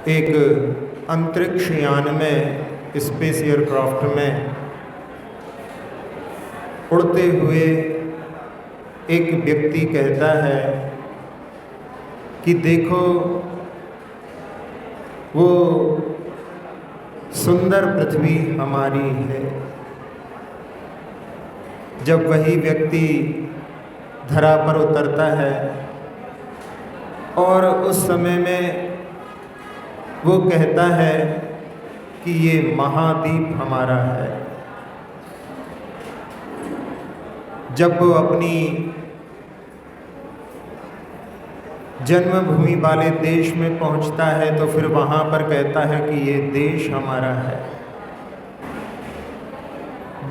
एक अंतरिक्ष यान में, स्पेस एयरक्राफ्ट में उड़ते हुए एक व्यक्ति कहता है कि देखो वो सुंदर पृथ्वी हमारी है। जब वही व्यक्ति धरा पर उतरता है और उस समय में वो कहता है कि ये महाद्वीप हमारा है। जब वो अपनी जन्मभूमि वाले देश में पहुंचता है तो फिर वहाँ पर कहता है कि ये देश हमारा है।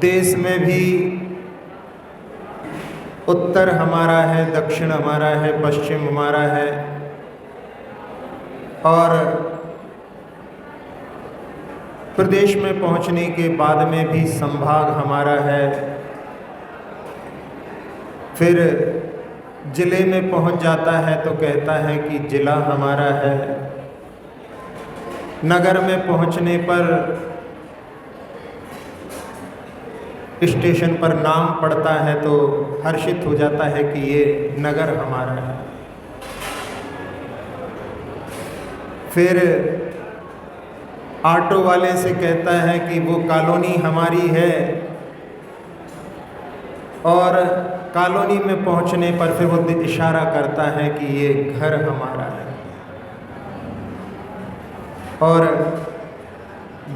देश में भी उत्तर हमारा है, दक्षिण हमारा है, पश्चिम हमारा है और प्रदेश में पहुंचने के बाद में भी संभाग हमारा है। फिर जिले में पहुंच जाता है तो कहता है कि जिला हमारा है। नगर में पहुंचने पर स्टेशन पर नाम पड़ता है तो हर्षित हो जाता है कि ये नगर हमारा है। फिर ऑटो वाले से कहता है कि वो कॉलोनी हमारी है और कॉलोनी में पहुंचने पर फिर वो इशारा करता है कि ये घर हमारा है। और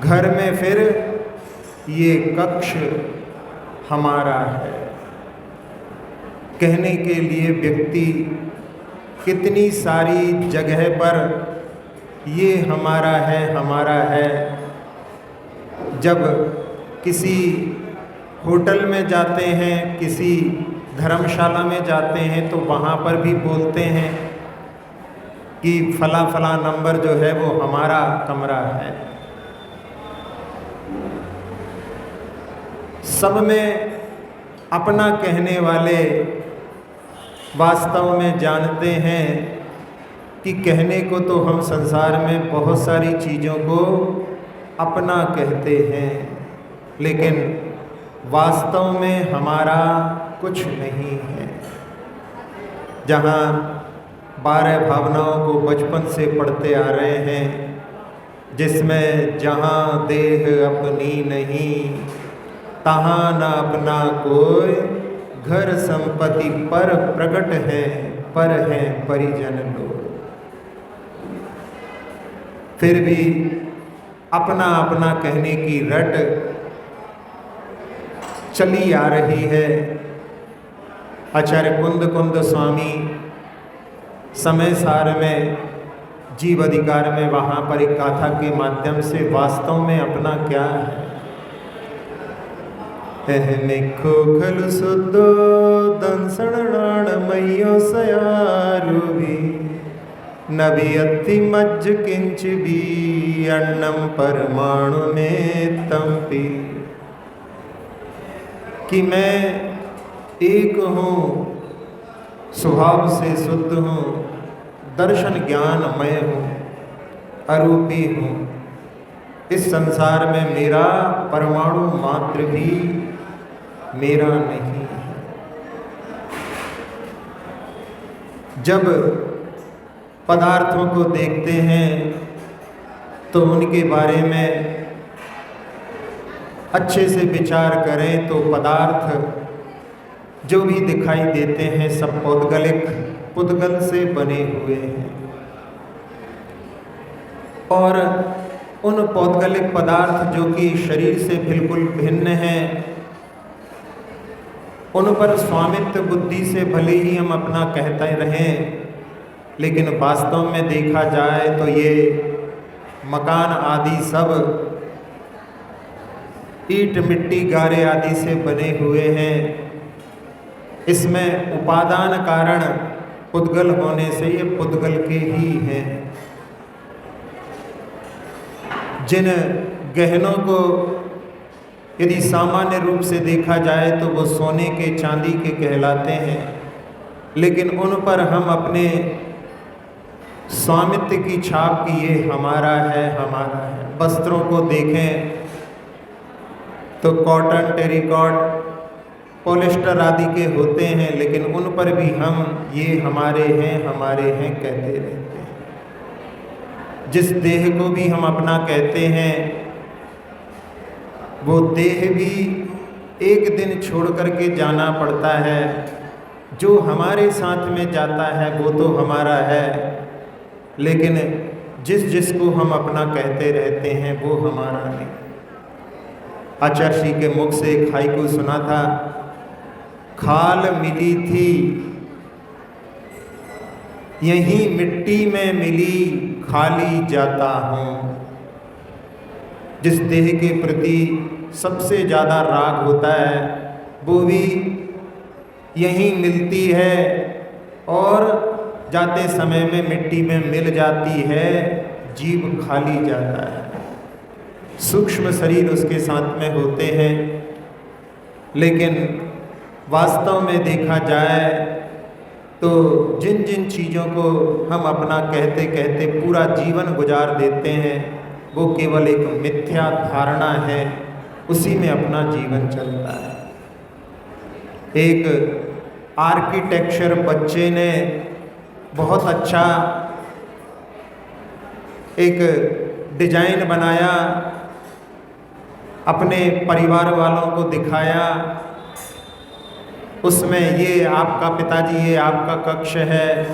घर में फिर ये कक्ष हमारा है। कहने के लिए व्यक्ति कितनी सारी जगह पर ये हमारा है। जब किसी होटल में जाते हैं, किसी धर्मशाला में जाते हैं तो वहाँ पर भी बोलते हैं कि फला फला नंबर जो है वो हमारा कमरा है। सब में अपना कहने वाले वास्तव में जानते हैं कि कहने को तो हम संसार में बहुत सारी चीज़ों को अपना कहते हैं, लेकिन वास्तव में हमारा कुछ नहीं है। जहाँ 12 भावनाओं को बचपन से पढ़ते आ रहे हैं, जिसमें जहाँ देह अपनी नहीं तहाँ न अपना कोई, घर संपत्ति पर प्रकट है, पर है परिजन लोग। फिर भी अपना अपना कहने की रट चली आ रही है। आचार्य कुंद स्वामी समय सार में, जीव अधिकार में, वहाँ पर एक गाथा के माध्यम से वास्तव में अपना क्या है। खोखल सुदो दंसणाण मैयो सयारू भी नबी अति मज्ज किंच भी अन्नम परमाणु में तंपी। कि मैं एक हूँ, स्वभाव से शुद्ध हूँ, दर्शन ज्ञानमय हूँ, अरूपी हूँ। इस संसार में मेरा परमाणु मात्र भी मेरा नहीं है। जब पदार्थों को देखते हैं तो उनके बारे में अच्छे से विचार करें तो पदार्थ जो भी दिखाई देते हैं सब पुद्गल से बने हुए हैं। और उन पौद्गलिक पदार्थ जो कि शरीर से बिल्कुल भिन्न हैं, उन पर स्वामित्व बुद्धि से भले ही हम अपना कहते रहें, लेकिन वास्तव में देखा जाए तो ये मकान आदि सब ईंट मिट्टी गारे आदि से बने हुए हैं। इसमें उपादान कारण पुद्गल होने से ये पुद्गल के ही हैं। जिन गहनों को यदि सामान्य रूप से देखा जाए तो वो सोने के चांदी के कहलाते हैं, लेकिन उन पर हम अपने स्वामित्व की छाप की ये हमारा है, हमारा है। वस्त्रों को देखें तो कॉटन, टेरिकॉट, पॉलिस्टर आदि के होते हैं, लेकिन उन पर भी हम ये हमारे हैं कहते रहते हैं। जिस देह को भी हम अपना कहते हैं, वो देह भी एक दिन छोड़ करके जाना पड़ता है। जो हमारे साथ में जाता है वो तो हमारा है, लेकिन जिसको हम अपना कहते रहते हैं वो हमारा नहीं। आचार्य श्री के मुख से एक हाइकू सुना था, खाल मिली थी यहीं मिट्टी में मिली, खाली जाता हूँ। जिस देह के प्रति सबसे ज़्यादा राग होता है वो भी यहीं मिलती है और जाते समय में मिट्टी में मिल जाती है, जीव खाली जाता है। सूक्ष्म शरीर उसके साथ में होते हैं, लेकिन वास्तव में देखा जाए तो जिन जिन चीज़ों को हम अपना कहते कहते पूरा जीवन गुजार देते हैं, वो केवल एक मिथ्या धारणा है, उसी में अपना जीवन चलता है। एक आर्किटेक्चर बच्चे ने बहुत अच्छा एक डिजाइन बनाया, अपने परिवार वालों को दिखाया। उसमें ये आपका पिताजी, ये आपका कक्ष है,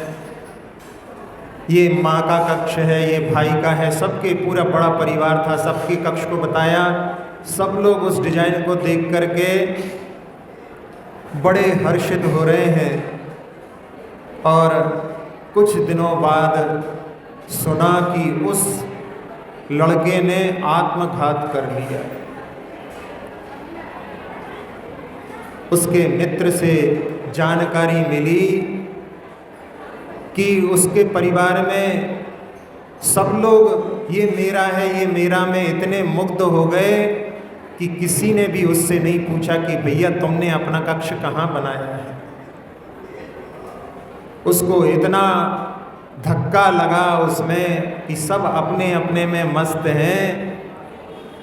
ये माँ का कक्ष है, ये भाई का है, सबके पूरा बड़ा परिवार था, सबके कक्ष को बताया। सब लोग उस डिजाइन को देख करके बड़े हर्षित हो रहे हैं। और कुछ दिनों बाद सुना कि उस लड़के ने आत्मघात कर लिया। उसके मित्र से जानकारी मिली कि उसके परिवार में सब लोग ये मेरा है, ये मेरा में इतने मुग्ध हो गए कि किसी ने भी उससे नहीं पूछा कि भैया तुमने अपना कक्ष कहाँ बनाया है। उसको इतना धक्का लगा उसमें कि सब अपने अपने में मस्त हैं,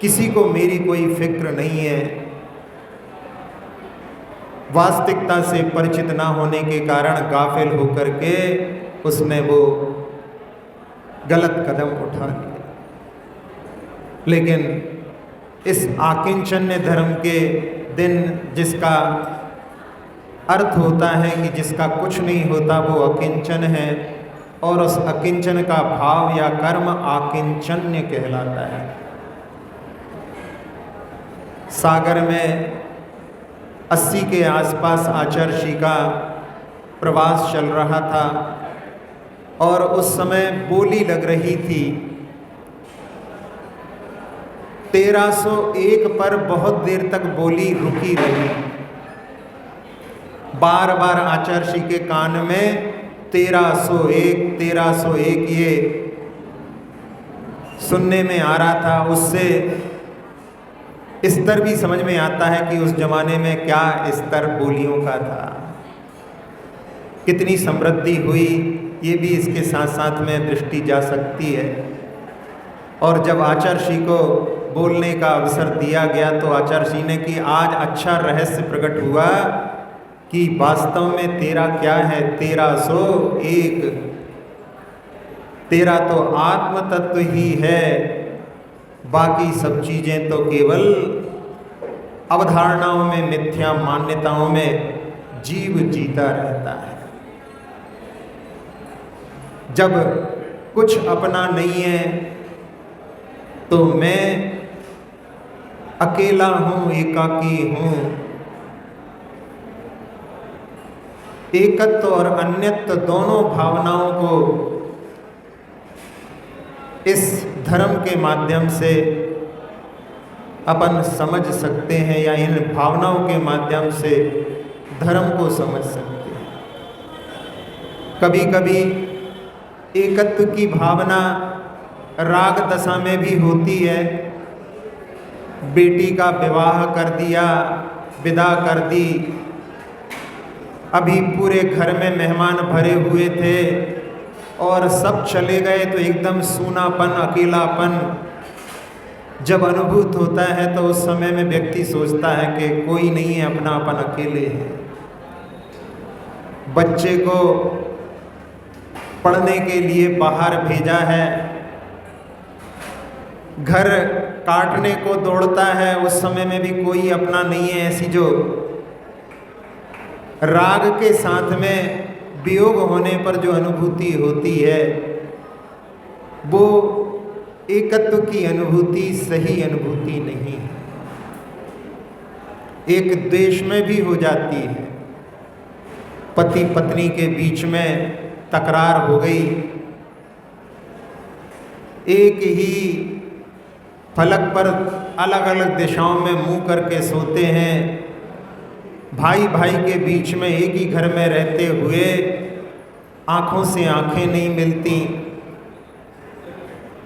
किसी को मेरी कोई फिक्र नहीं है। वास्तविकता से परिचित ना होने के कारण गाफिल होकर के उसने वो गलत कदम उठा लिया। लेकिन इस आकिंचन्य धर्म के दिन, जिसका अर्थ होता है कि जिसका कुछ नहीं होता वो अकिंचन है, और उस अकिंचन का भाव या कर्म आकिंचन्य कहलाता है। सागर में 80 के आसपास आचार्य श्री का प्रवास चल रहा था और उस समय बोली लग रही थी। 1301 पर बहुत देर तक बोली रुकी रही। बार बार आचार्य श्री के कान में 1301 ये सुनने में आ रहा था। उससे स्तर भी समझ में आता है कि उस जमाने में क्या स्तर बोलियों का था, कितनी समृद्धि हुई, ये भी इसके साथ साथ में दृष्टि जा सकती है। और जब आचार्य श्री को बोलने का अवसर दिया गया तो आचार्य श्री ने कि आज अच्छा रहस्य प्रकट हुआ कि वास्तव में तेरा क्या है, 1301। तेरा तो आत्म तत्व ही है, बाकी सब चीज़ें तो केवल अवधारणाओं में, मिथ्या मान्यताओं में जीव जीता रहता है। जब कुछ अपना नहीं है तो मैं अकेला हूँ, एकाकी हूँ। एकत्व और अन्यत्व दोनों भावनाओं को इस धर्म के माध्यम से अपन समझ सकते हैं, या इन भावनाओं के माध्यम से धर्म को समझ सकते हैं। कभी कभी एकत्व की भावना राग दशा में भी होती है। बेटी का विवाह कर दिया, विदा कर दी, अभी पूरे घर में मेहमान भरे हुए थे, और सब चले गए तो एकदम सूनापन, अकेलापन जब अनुभूत होता है तो उस समय में व्यक्ति सोचता है कि कोई नहीं है, अपना अपन अकेले हैं। बच्चे को पढ़ने के लिए बाहर भेजा है, घर काटने को दौड़ता है, उस समय में भी कोई अपना नहीं है। ऐसी जो राग के साथ में वियोग होने पर जो अनुभूति होती है वो एकत्व की अनुभूति सही अनुभूति नहीं है। एक द्वेष में भी हो जाती है, पति पत्नी के बीच में तकरार हो गई, एक ही फलक पर अलग अलग दिशाओं में मुंह करके सोते हैं, भाई भाई के बीच में एक ही घर में रहते हुए आंखों से आंखें नहीं मिलती,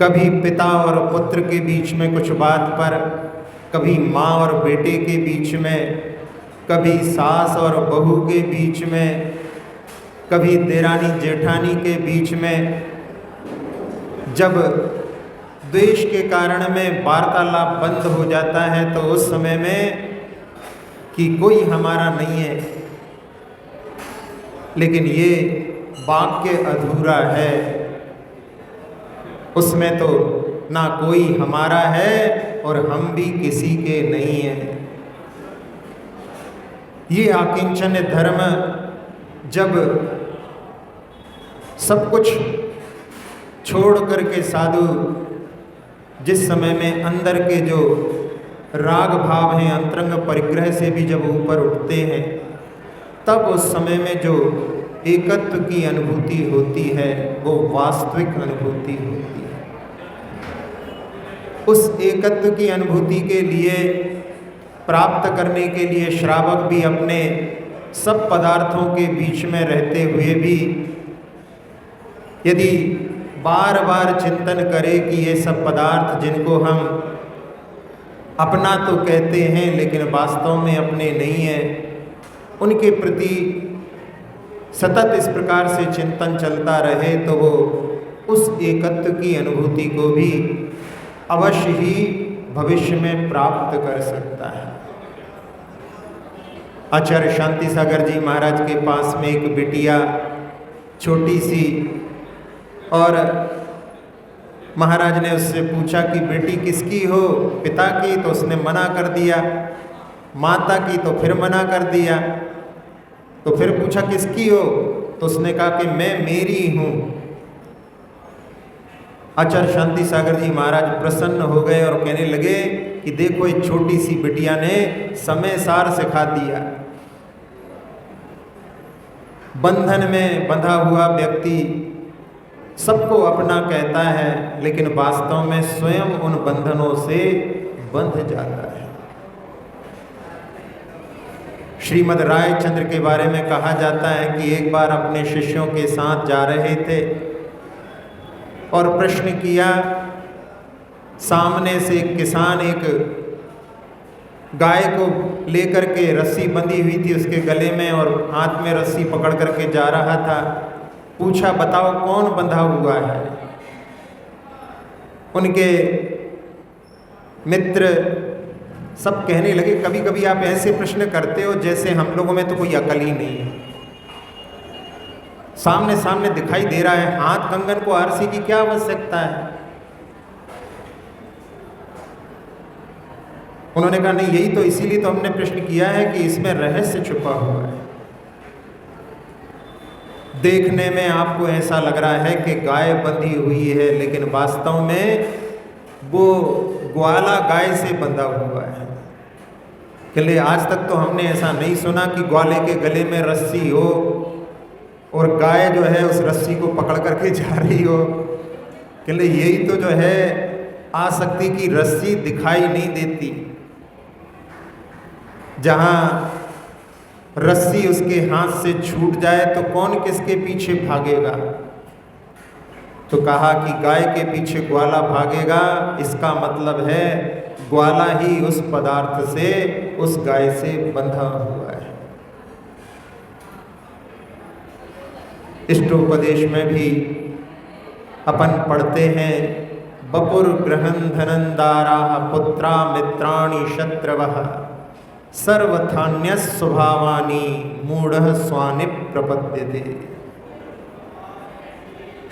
कभी पिता और पुत्र के बीच में कुछ बात पर, कभी माँ और बेटे के बीच में, कभी सास और बहू के बीच में, कभी देरानी जेठानी के बीच में। जब द्वेष के कारण में वार्तालाप बंद हो जाता है तो उस समय में कि कोई हमारा नहीं है, लेकिन ये वाक्य अधूरा है, उसमें तो ना कोई हमारा है और हम भी किसी के नहीं हैं। ये आकिंचन धर्म जब सब कुछ छोड़ करके साधु जिस समय में अंदर के जो राग भाव हैं, अंतरंग परिग्रह से भी जब ऊपर उठते हैं, तब उस समय में जो एकत्व की अनुभूति होती है वो वास्तविक अनुभूति होती है। उस एकत्व की अनुभूति के लिए प्राप्त करने के लिए श्रावक भी अपने सब पदार्थों के बीच में रहते हुए भी यदि बार बार चिंतन करे कि ये सब पदार्थ जिनको हम अपना तो कहते हैं लेकिन वास्तव में अपने नहीं हैं, उनके प्रति सतत इस प्रकार से चिंतन चलता रहे तो वो उस एकत्व की अनुभूति को भी अवश्य ही भविष्य में प्राप्त कर सकता है। आचार्य शांति सागर जी महाराज के पास में एक बिटिया छोटी सी, और महाराज ने उससे पूछा कि बेटी किसकी हो? पिता की, तो उसने मना कर दिया। माता की, तो फिर मना कर दिया। तो फिर पूछा किसकी हो? तो उसने कहा कि मैं मेरी हूँ। आचार्य शांति सागर जी महाराज प्रसन्न हो गए और कहने लगे कि देखो एक छोटी सी बिटिया ने समय सार सिखा दिया। बंधन में बंधा हुआ व्यक्ति सबको अपना कहता है लेकिन वास्तव में स्वयं उन बंधनों से बंध जाता है। श्रीमद् रायचंद्र के बारे में कहा जाता है कि एक बार अपने शिष्यों के साथ जा रहे थे और प्रश्न किया। सामने से एक किसान एक गाय को लेकर के रस्सी बंधी हुई थी उसके गले में और हाथ में रस्सी पकड़ करके जा रहा था। पूछा बताओ कौन बंधा हुआ है? उनके मित्र सब कहने लगे कभी कभी आप ऐसे प्रश्न करते हो जैसे हम लोगों में तो कोई अकल ही नहीं है। सामने सामने दिखाई दे रहा है, हाथ कंगन को आरसी की क्या आवश्यकता है? उन्होंने कहा नहीं, यही तो इसीलिए तो हमने प्रश्न किया है कि इसमें रहस्य छुपा हुआ है। देखने में आपको ऐसा लग रहा है कि गाय बंधी हुई है लेकिन वास्तव में वो ग्वाला गाय से बंधा हुआ है। कहले आज तक तो हमने ऐसा नहीं सुना कि ग्वाले के गले में रस्सी हो और गाय जो है उस रस्सी को पकड़ करके जा रही हो। कहले यही तो जो है आसक्ति की रस्सी दिखाई नहीं देती। जहाँ रस्सी उसके हाथ से छूट जाए तो कौन किसके पीछे भागेगा? तो कहा कि गाय के पीछे ग्वाला भागेगा, इसका मतलब है ग्वाला ही उस पदार्थ से, उस गाय से बंधा हुआ है। इष्टोपदेश में भी अपन पढ़ते हैं बपुर ग्रहण धनंदारा पुत्रा मित्राणि शत्रवः सर्वथान्य स्वभावानी मूढ़ स्वानि प्रपद्यते।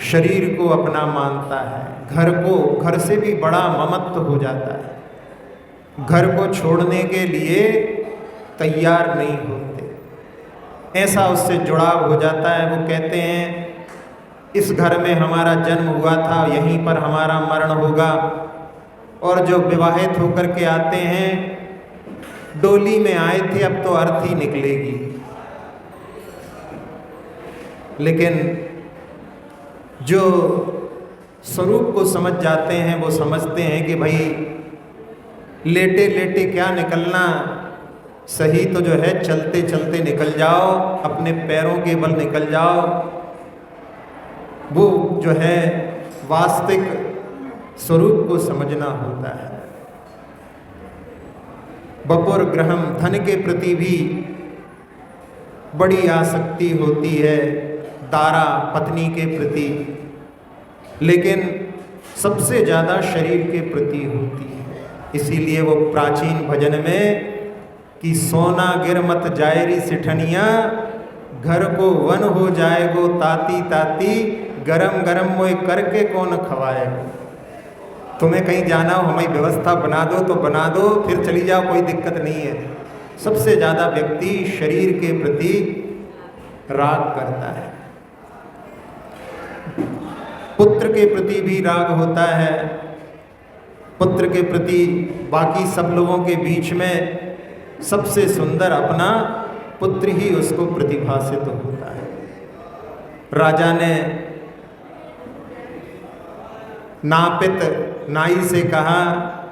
शरीर को अपना मानता है, घर से भी बड़ा ममत्व हो जाता है, घर को छोड़ने के लिए तैयार नहीं होते, ऐसा उससे जुड़ाव हो जाता है। वो कहते हैं इस घर में हमारा जन्म हुआ था, यहीं पर हमारा मरण होगा। और जो विवाहित होकर के आते हैं, डोली में आए थे, अब तो अर्थी निकलेगी। लेकिन जो स्वरूप को समझ जाते हैं वो समझते हैं कि भाई लेटे लेटे क्या निकलना, सही तो जो है चलते चलते निकल जाओ, अपने पैरों के बल निकल जाओ। वो जो है वास्तविक स्वरूप को समझना होता है। बपुर ग्रहम, धन के प्रति भी बड़ी आसक्ति होती है, दारा पत्नी के प्रति, लेकिन सबसे ज़्यादा शरीर के प्रति होती है। इसीलिए वो प्राचीन भजन में कि सोना गिर मत जायरी सिठनिया, घर को वन हो जाएगो ताती ताती, गरम गरम मोए करके कौन खवाएगो। तुम्हें कहीं जाना हो, हमें व्यवस्था बना दो तो बना दो, फिर चली जाओ, कोई दिक्कत नहीं है। सबसे ज़्यादा व्यक्ति शरीर के प्रति राग करता है। पुत्र के प्रति भी राग होता है। पुत्र के प्रति बाकी सब लोगों के बीच में सबसे सुंदर अपना पुत्र ही उसको प्रतिभासित होता है। राजा ने नापित नाई से कहा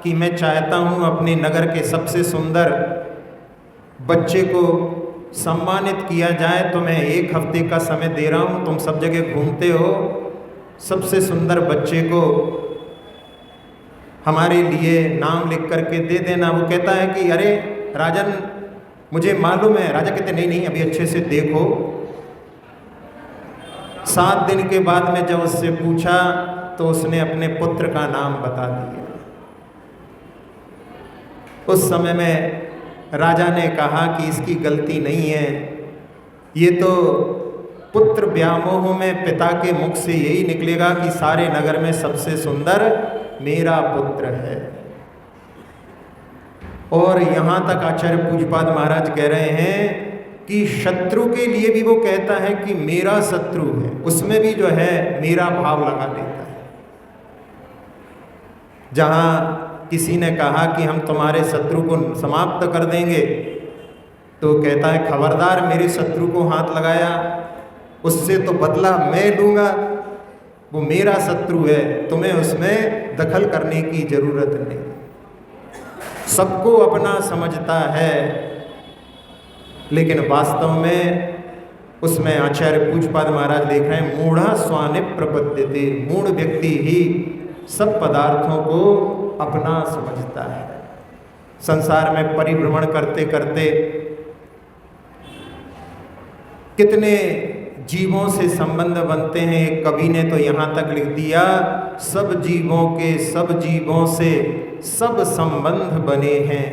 कि मैं चाहता हूँ अपने नगर के सबसे सुंदर बच्चे को सम्मानित किया जाए, तो मैं 1 हफ्ते का समय दे रहा हूँ, तुम सब जगह घूमते हो, सबसे सुंदर बच्चे को हमारे लिए नाम लिख करके दे देना। वो कहता है कि अरे राजन, मुझे मालूम है। राजा कहते नहीं नहीं, अभी अच्छे से देखो। 7 दिन के बाद में जब उससे पूछा तो उसने अपने पुत्र का नाम बता दिया। उस समय में राजा ने कहा कि इसकी गलती नहीं है, ये तो पुत्र व्यामोह में पिता के मुख से यही निकलेगा कि सारे नगर में सबसे सुंदर मेरा पुत्र है। और यहाँ तक आचार्य पूज्यपाद महाराज कह रहे हैं कि शत्रु के लिए भी वो कहता है कि मेरा शत्रु है, उसमें भी जो है मेरा भाव लगा देता है। जहाँ किसी ने कहा कि हम तुम्हारे शत्रु को समाप्त कर देंगे, तो कहता है खबरदार, मेरे शत्रु को हाथ लगाया, उससे तो बदला मैं लूँगा, वो मेरा शत्रु है, तुम्हें उसमें दखल करने की जरूरत नहीं। सबको अपना समझता है, लेकिन वास्तव में उसमें आचार्य पूज्यपाद महाराज लिख रहे हैं मूढ़ा स्वानि प्रपद्यते। मूढ़ व्यक्ति ही सब पदार्थों को अपना समझता है। संसार में परिभ्रमण करते करते कितने जीवों से संबंध बनते हैं। एक कवि ने तो यहाँ तक लिख दिया, सब जीवों के सब जीवों से सब संबंध बने हैं,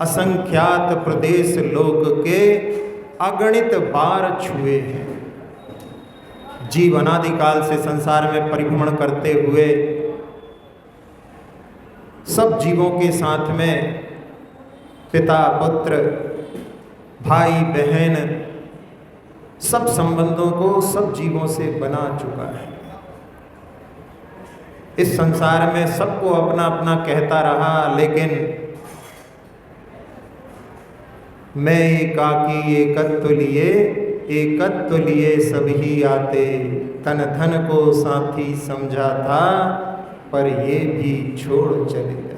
असंख्यात प्रदेश लोक के अगणित बार छुए हैं। जीव अनादिकाल से संसार में परिभ्रमण करते हुए सब जीवों के साथ में पिता पुत्र भाई बहन सब संबंधों को सब जीवों से बना चुका है। इस संसार में सबको अपना अपना कहता रहा, लेकिन मैं एकाकी एकत्व लिए सभी आते, तन धन को साथी समझा था, पर ये भी छोड़ चले जाते।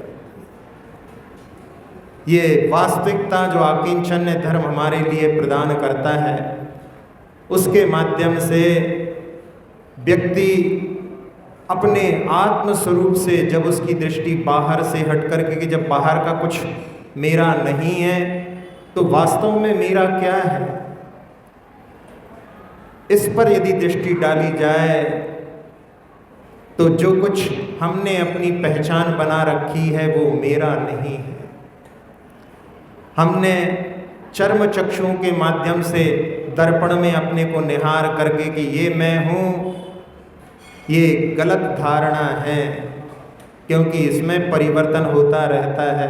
ये वास्तविकता जो आकिंचन्य धर्म हमारे लिए प्रदान करता है, उसके माध्यम से व्यक्ति अपने आत्म स्वरूप से जब उसकी दृष्टि बाहर से हट करके कि जब बाहर का कुछ मेरा नहीं है, तो वास्तव में मेरा क्या है, इस पर यदि दृष्टि डाली जाए तो जो कुछ हमने अपनी पहचान बना रखी है वो मेरा नहीं है। हमने चर्म चक्षुओं के माध्यम से दर्पण में अपने को निहार करके कि ये मैं हूँ, ये गलत धारणा है, क्योंकि इसमें परिवर्तन होता रहता है।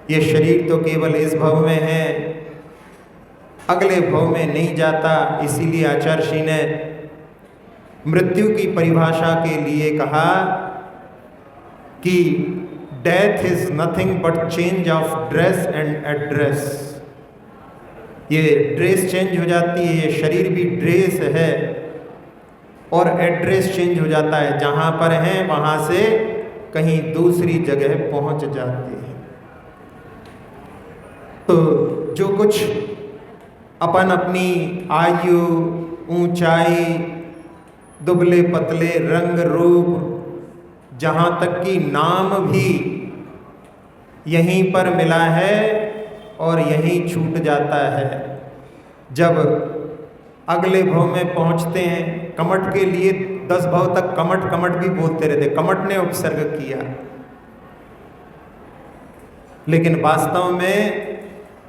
ये शरीर तो केवल इस भव में है, अगले भव में नहीं जाता। इसीलिए आचार्य श्री ने मृत्यु की परिभाषा के लिए कहा कि death is nothing but change of dress and address. ये ड्रेस चेंज हो जाती है, ये शरीर भी ड्रेस है और एड्रेस चेंज हो जाता है। जहाँ पर हैं वहाँ से कहीं दूसरी जगह पहुँच जाते हैं। तो जो कुछ अपन अपनी आयु, ऊंचाई, दुबले पतले, रंग रूप, जहाँ तक कि नाम भी यहीं पर मिला है और यहीं छूट जाता है। जब अगले भव में पहुँचते हैं, कमठ के लिए 10 भव तक कमठ कमठ भी बोलते रहते, कमठ ने उपसर्ग किया, लेकिन वास्तव में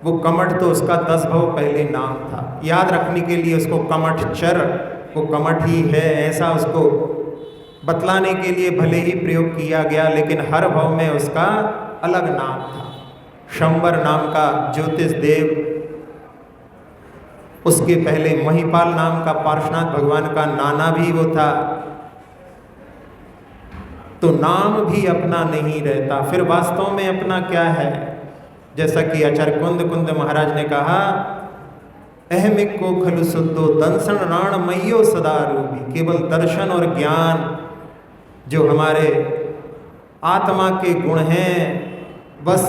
वो कमठ तो उसका 10 भव पहले नाम था। याद रखने के लिए उसको कमठ चर, वो कमठ ही है ऐसा उसको बतलाने के लिए भले ही प्रयोग किया गया, लेकिन हर भव में उसका अलग नाम था। शंबर नाम का ज्योतिष देव, उसके पहले महिपाल नाम का पार्श्वनाथ भगवान का नाना भी वो था। तो नाम भी अपना नहीं रहता। फिर वास्तव में अपना क्या है? जैसा कि आचार्य कुंद महाराज ने कहा, अहमिक को खलु शुद्धो दंसन राण मयो सदा रूपी। केवल दर्शन और ज्ञान जो हमारे आत्मा के गुण हैं, बस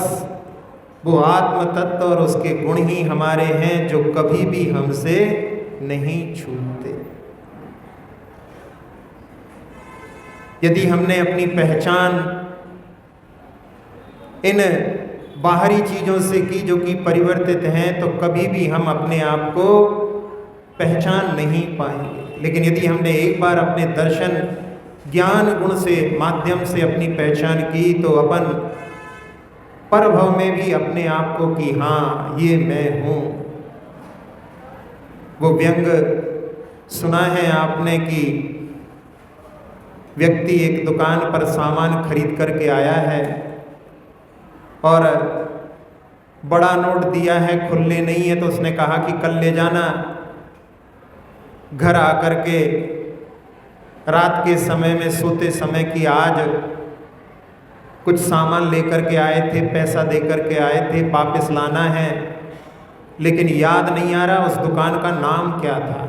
वो आत्म तत्व और उसके गुण ही हमारे हैं, जो कभी भी हमसे नहीं छूटते। यदि हमने अपनी पहचान इन बाहरी चीज़ों से की जो कि परिवर्तित हैं, तो कभी भी हम अपने आप को पहचान नहीं पाएंगे। लेकिन यदि हमने एक बार अपने दर्शन ज्ञान गुण से माध्यम से अपनी पहचान की, तो अपन परभव में भी अपने आप को कि हाँ ये मैं हूँ। वो व्यंग सुना है आपने कि व्यक्ति एक दुकान पर सामान खरीद करके आया है और बड़ा नोट दिया है, खुले नहीं है, तो उसने कहा कि कल ले जाना। घर आकर के रात के समय में सोते समय कि आज कुछ सामान लेकर के आए थे, पैसा दे करके आए थे, वापस लाना है, लेकिन याद नहीं आ रहा उस दुकान का नाम क्या था।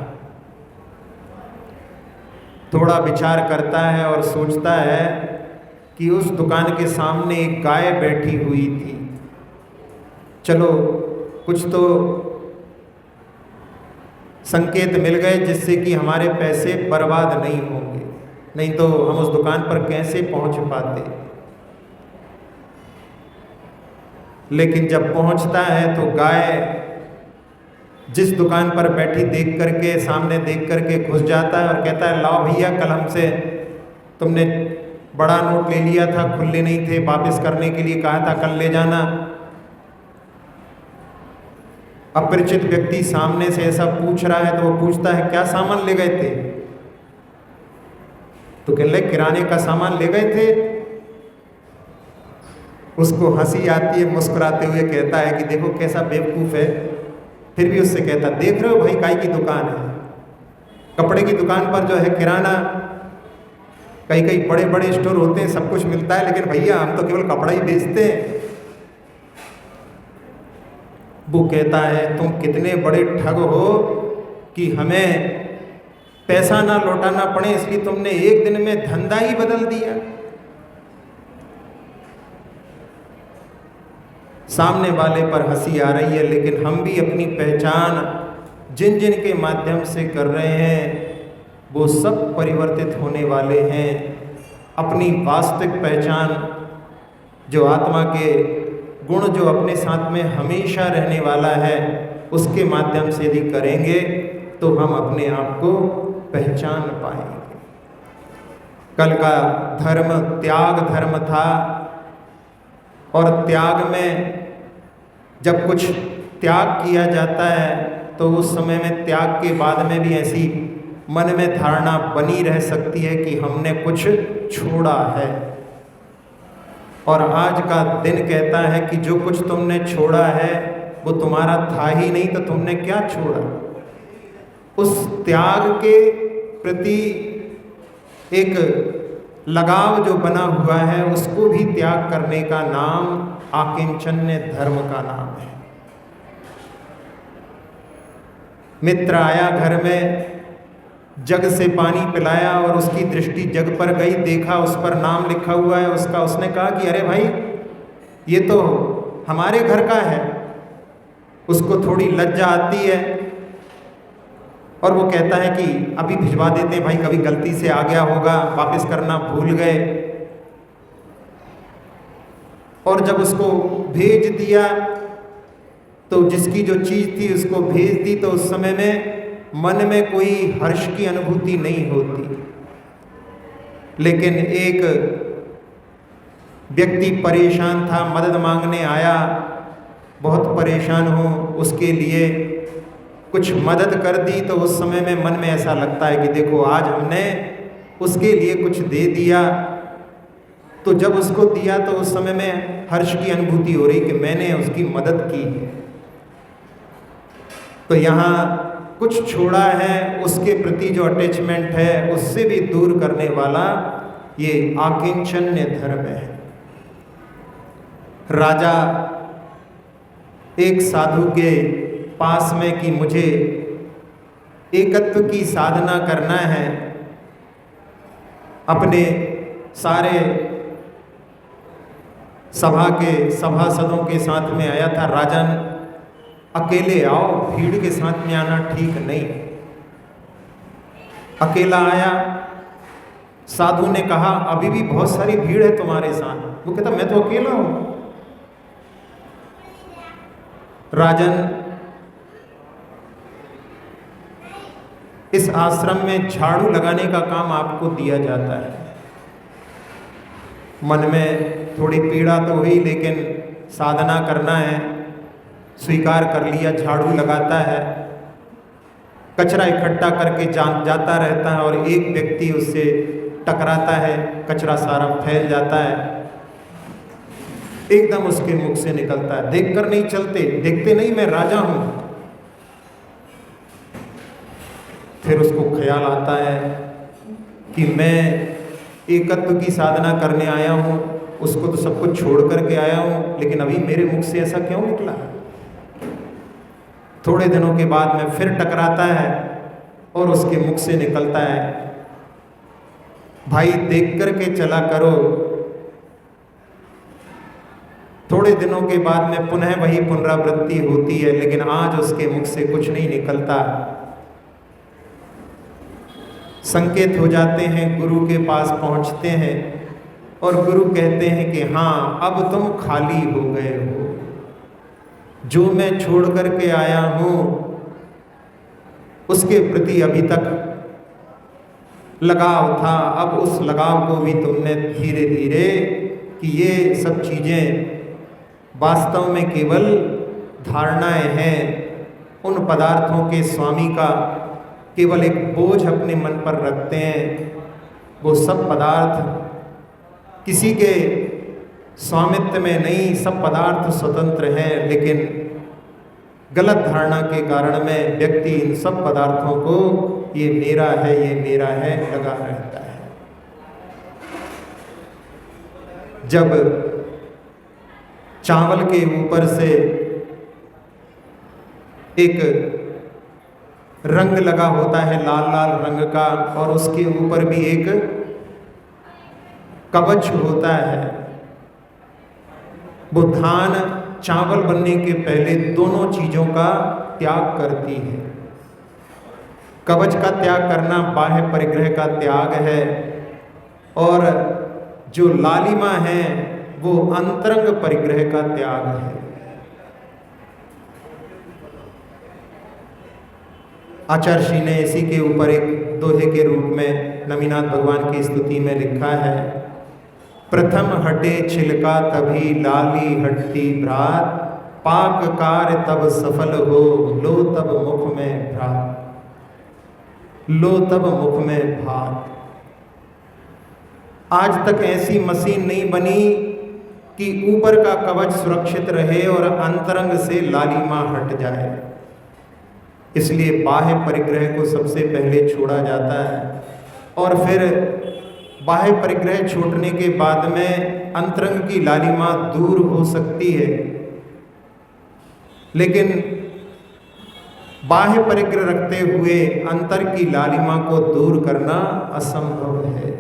थोड़ा विचार करता है और सोचता है कि उस दुकान के सामने एक गाय बैठी हुई थी। चलो कुछ तो संकेत मिल गए जिससे कि हमारे पैसे बर्बाद नहीं होंगे, नहीं तो हम उस दुकान पर कैसे पहुंच पाते। लेकिन जब पहुंचता है तो गाय जिस दुकान पर बैठी देख करके, सामने देख करके घुस जाता है और कहता है, लाओ भैया, कल हमसे तुमने बड़ा नोट ले लिया था, खुले नहीं थे, वापस करने के लिए कहा था, कल ले जाना। अपरिचित व्यक्ति सामने से ऐसा पूछ रहा है तो वो पूछता है, क्या सामान ले गए थे? तो कह ले, किराने का सामान ले गए थे। उसको हंसी आती है, मुस्कुराते हुए कहता है कि देखो कैसा बेवकूफ़ है। फिर भी उससे कहता, देख रहे हो भाई, काय की दुकान है, कपड़े की दुकान पर जो है किराना, कई कई बड़े बड़े स्टोर होते हैं, सब कुछ मिलता है, लेकिन भैया हम तो केवल कपड़ा ही बेचते हैं। वो कहता है, तुम कितने बड़े ठग हो कि हमें पैसा ना लौटाना पड़े, इसलिए तुमने एक दिन में धंधा ही बदल दिया। सामने वाले पर हंसी आ रही है, लेकिन हम भी अपनी पहचान जिन जिन के माध्यम से कर रहे हैं वो सब परिवर्तित होने वाले हैं। अपनी वास्तविक पहचान जो आत्मा के गुण जो अपने साथ में हमेशा रहने वाला है, उसके माध्यम से यदि करेंगे तो हम अपने आप को पहचान पाएंगे। कल का धर्म त्याग धर्म था, और त्याग में जब कुछ त्याग किया जाता है तो उस समय में त्याग के बाद में भी ऐसी मन में धारणा बनी रह सकती है कि हमने कुछ छोड़ा है। और आज का दिन कहता है कि जो कुछ तुमने छोड़ा है वो तुम्हारा था ही नहीं, तो तुमने क्या छोड़ा। उस त्याग के प्रति एक लगाव जो बना हुआ है उसको भी त्याग करने का नाम आकिंचन्य धर्म का नाम है। मित्र आया घर में, जग से पानी पिलाया और उसकी दृष्टि जग पर गई, देखा उस पर नाम लिखा हुआ है उसका। उसने कहा कि अरे भाई ये तो हमारे घर का है। उसको थोड़ी लज्जा आती है और वो कहता है कि अभी भिजवा देते हैं भाई, कभी गलती से आ गया होगा, वापस करना भूल गए। और जब उसको भेज दिया तो जिसकी जो चीज़ थी उसको भेज दी, तो उस समय में मन में कोई हर्ष की अनुभूति नहीं होती। लेकिन एक व्यक्ति परेशान था, मदद मांगने आया, बहुत परेशान हूँ, उसके लिए कुछ मदद कर दी, तो उस समय में मन में ऐसा लगता है कि देखो आज हमने उसके लिए कुछ दे दिया। तो जब उसको दिया तो उस समय में हर्ष की अनुभूति हो रही कि मैंने उसकी मदद की है। तो यहाँ कुछ छोड़ा है, उसके प्रति जो अटैचमेंट है उससे भी दूर करने वाला ये आकिंचन्य धर्म है। राजा एक साधु के पास में कि मुझे एकत्व की साधना करना है, अपने सारे सभा के सभासदों के साथ में आया था। राजन अकेले आओ, भीड़ के साथ में आना ठीक नहीं। अकेला आया। साधु ने कहा अभी भी बहुत सारी भीड़ है तुम्हारे साथ। वो कहता मैं तो अकेला हूं। राजन, इस आश्रम में झाड़ू लगाने का काम आपको दिया जाता है। मन में थोड़ी पीड़ा तो हुई, लेकिन साधना करना है, स्वीकार कर लिया। झाड़ू लगाता है, कचरा इकट्ठा करके जाता रहता है, और एक व्यक्ति उससे टकराता है, कचरा सारा फैल जाता है, एकदम उसके मुख से निकलता है, देखकर नहीं चलते, देखते नहीं मैं राजा हूं। फिर उसको ख्याल आता है कि मैं एकत्व की साधना करने आया हूं, उसको तो सब कुछ छोड़ करके आया हूं, लेकिन अभी मेरे मुख से ऐसा क्यों निकला। थोड़े दिनों के बाद में फिर टकराता है और उसके मुख से निकलता है, भाई देख करके चला करो। थोड़े दिनों के बाद में पुनः वही पुनरावृत्ति होती है, लेकिन आज उसके मुख से कुछ नहीं निकलता। संकेत हो जाते हैं, गुरु के पास पहुंचते हैं और गुरु कहते हैं कि हाँ अब तुम खाली हो गए हो, जो मैं छोड़ करके आया हूं उसके प्रति अभी तक लगाव था, अब उस लगाव को भी तुमने धीरे धीरे, कि ये सब चीज़ें वास्तव में केवल धारणाएं हैं, उन पदार्थों के स्वामी का केवल एक बोझ अपने मन पर रखते हैं। वो सब पदार्थ किसी के स्वामित्व में नहीं, सब पदार्थ स्वतंत्र हैं, लेकिन गलत धारणा के कारण में व्यक्ति इन सब पदार्थों को ये मेरा है, ये मेरा है लगा रहता है। जब चावल के ऊपर से एक रंग लगा होता है लाल लाल रंग का, और उसके ऊपर भी एक कवच होता है, वो धान चावल बनने के पहले दोनों चीजों का त्याग करती है। कवच का त्याग करना बाह्य परिग्रह का त्याग है, और जो लालिमा है वो अंतरंग परिग्रह का त्याग है। आचार्य श्री ने इसी के ऊपर एक दोहे के रूप में नमीनाथ भगवान की स्तुति में लिखा है, प्रथम हटे छिलका तभी लाली हटती भ्रात, पाक कार्य तब सफल हो, लो तब मुख में भ्रात, लो तब मुख में भात। आज तक ऐसी मशीन नहीं बनी कि ऊपर का कवच सुरक्षित रहे और अंतरंग से लालिमा हट जाए। इसलिए बाह्य परिग्रह को सबसे पहले छोड़ा जाता है और फिर बाह्य परिग्रह छूटने के बाद में अंतरंग की लालिमा दूर हो सकती है, लेकिन बाह्य परिग्रह रखते हुए अंतर की लालिमा को दूर करना असंभव है।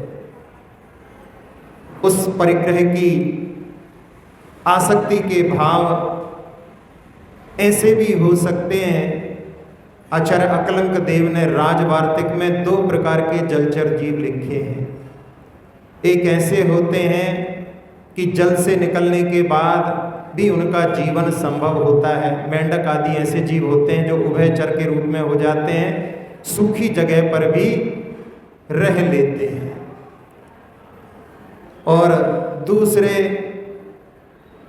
उस परिग्रह की आसक्ति के भाव ऐसे भी हो सकते हैं। आचार्य अकलंक देव ने राजवार्तिक में 2 प्रकार के जलचर जीव लिखे हैं। एक ऐसे होते हैं कि जल से निकलने के बाद भी उनका जीवन संभव होता है। मेंढक आदि ऐसे जीव होते हैं जो उभयचर के रूप में हो जाते हैं, सूखी जगह पर भी रह लेते हैं। और दूसरे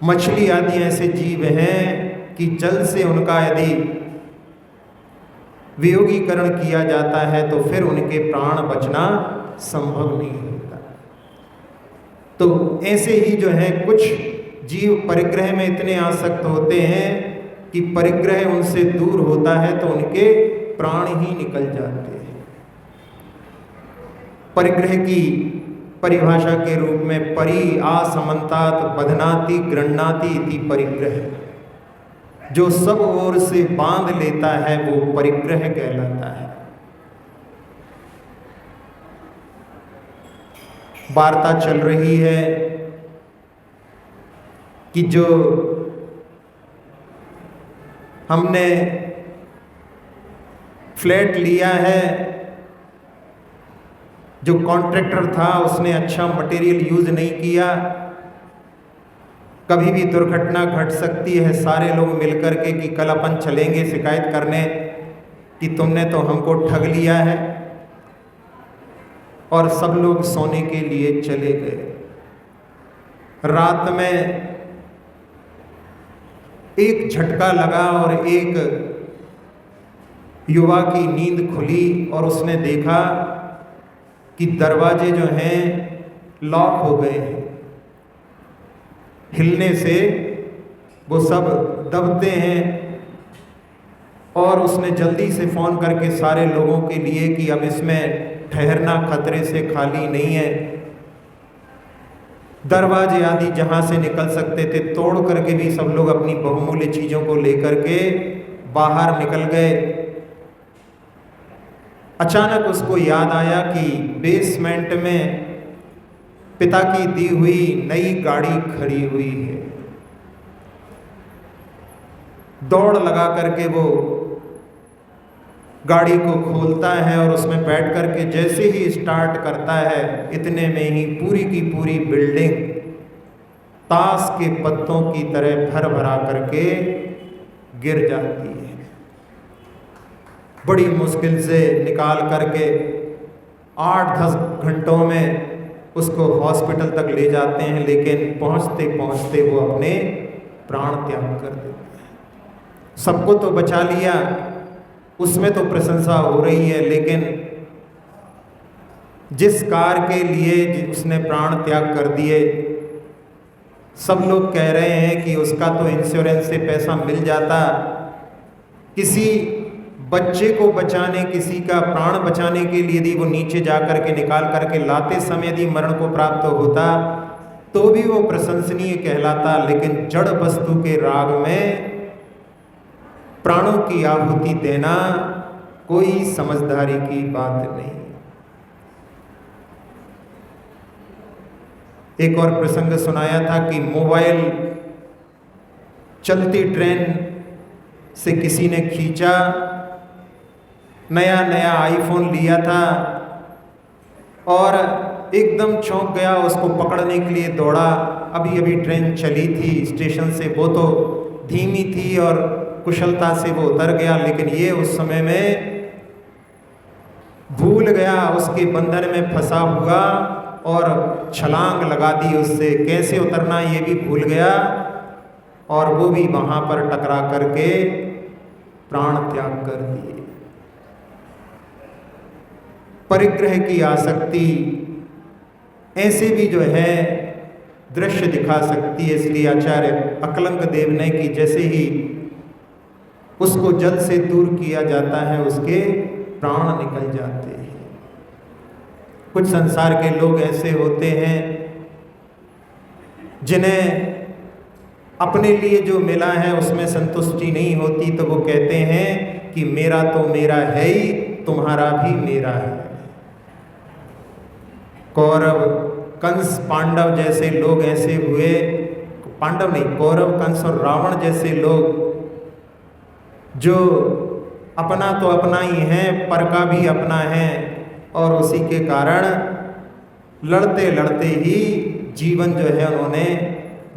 मछली आदि ऐसे जीव हैं कि जल से उनका यदि वियोगीकरण किया जाता है तो फिर उनके प्राण बचना संभव नहीं होता। तो ऐसे ही जो है कुछ जीव परिग्रह में इतने आसक्त होते हैं कि परिग्रह उनसे दूर होता है तो उनके प्राण ही निकल जाते हैं। परिग्रह की परिभाषा के रूप में परि आसमंतात बधनाति गृह्णाति इति परिग्रह, जो सब ओर से बांध लेता है वो परिग्रह कहलाता है। वार्ता चल रही है कि जो हमने फ्लैट लिया है, जो कॉन्ट्रैक्टर था उसने अच्छा मटेरियल यूज नहीं किया, कभी भी दुर्घटना घट सकती है। सारे लोग मिलकर के कि कल अपन चलेंगे शिकायत करने कि तुमने तो हमको ठग लिया है, और सब लोग सोने के लिए चले गए। रात में एक झटका लगा और एक युवा की नींद खुली और उसने देखा कि दरवाजे जो हैं लॉक हो गए हैं। हिलने से वो सब दबते हैं और उसने जल्दी से फ़ोन करके सारे लोगों के लिए कि अब इसमें ठहरना खतरे से खाली नहीं है। दरवाजे आदि जहाँ से निकल सकते थे तोड़ करके भी सब लोग अपनी बहुमूल्य चीज़ों को लेकर के बाहर निकल गए। अचानक उसको याद आया कि बेसमेंट में पिता की दी हुई नई गाड़ी खड़ी हुई है। दौड़ लगा करके वो गाड़ी को खोलता है और उसमें बैठ करके जैसे ही स्टार्ट करता है, इतने में ही पूरी की पूरी बिल्डिंग ताश के पत्तों की तरह भर भरा करके गिर जाती है। बड़ी मुश्किल से निकाल करके 8-10 घंटों में उसको हॉस्पिटल तक ले जाते हैं, लेकिन पहुंचते पहुंचते वो अपने प्राण त्याग कर देते हैं। सबको तो बचा लिया, उसमें तो प्रशंसा हो रही है, लेकिन जिस कार के लिए उसने प्राण त्याग कर दिए, सब लोग कह रहे हैं कि उसका तो इंश्योरेंस से पैसा मिल जाता। किसी बच्चे को बचाने, किसी का प्राण बचाने के लिए यदि वो नीचे जा करके निकाल करके लाते समय यदि मरण को प्राप्त होता तो भी वो प्रशंसनीय कहलाता। लेकिन जड़ वस्तु के राग में प्राणों की आहुति देना कोई समझदारी की बात नहीं। एक और प्रसंग सुनाया था कि मोबाइल चलती ट्रेन से किसी ने खींचा, नया नया आईफोन लिया था और एकदम चौंक गया, उसको पकड़ने के लिए दौड़ा। अभी अभी ट्रेन चली थी स्टेशन से, वो तो धीमी थी और कुशलता से वो उतर गया, लेकिन ये उस समय में भूल गया, उसके बंधन में फंसा हुआ और छलांग लगा दी, उससे कैसे उतरना ये भी भूल गया और वो भी वहाँ पर टकरा करके प्राण त्याग कर दिए। परिग्रह की आसक्ति ऐसे भी जो है दृश्य दिखा सकती है। इसलिए आचार्य अकलंक देव ने कि जैसे ही उसको जल से दूर किया जाता है उसके प्राण निकल जाते हैं। कुछ संसार के लोग ऐसे होते हैं जिन्हें अपने लिए जो मिला है उसमें संतुष्टि नहीं होती, तो वो कहते हैं कि मेरा तो मेरा है ही, तुम्हारा भी मेरा है। कौरव, कंस, पांडव जैसे लोग ऐसे हुए, पांडव नहीं, कौरव, कंस और रावण जैसे लोग जो अपना तो अपना ही है, पर का भी अपना है, और उसी के कारण लड़ते लड़ते ही जीवन जो है उन्होंने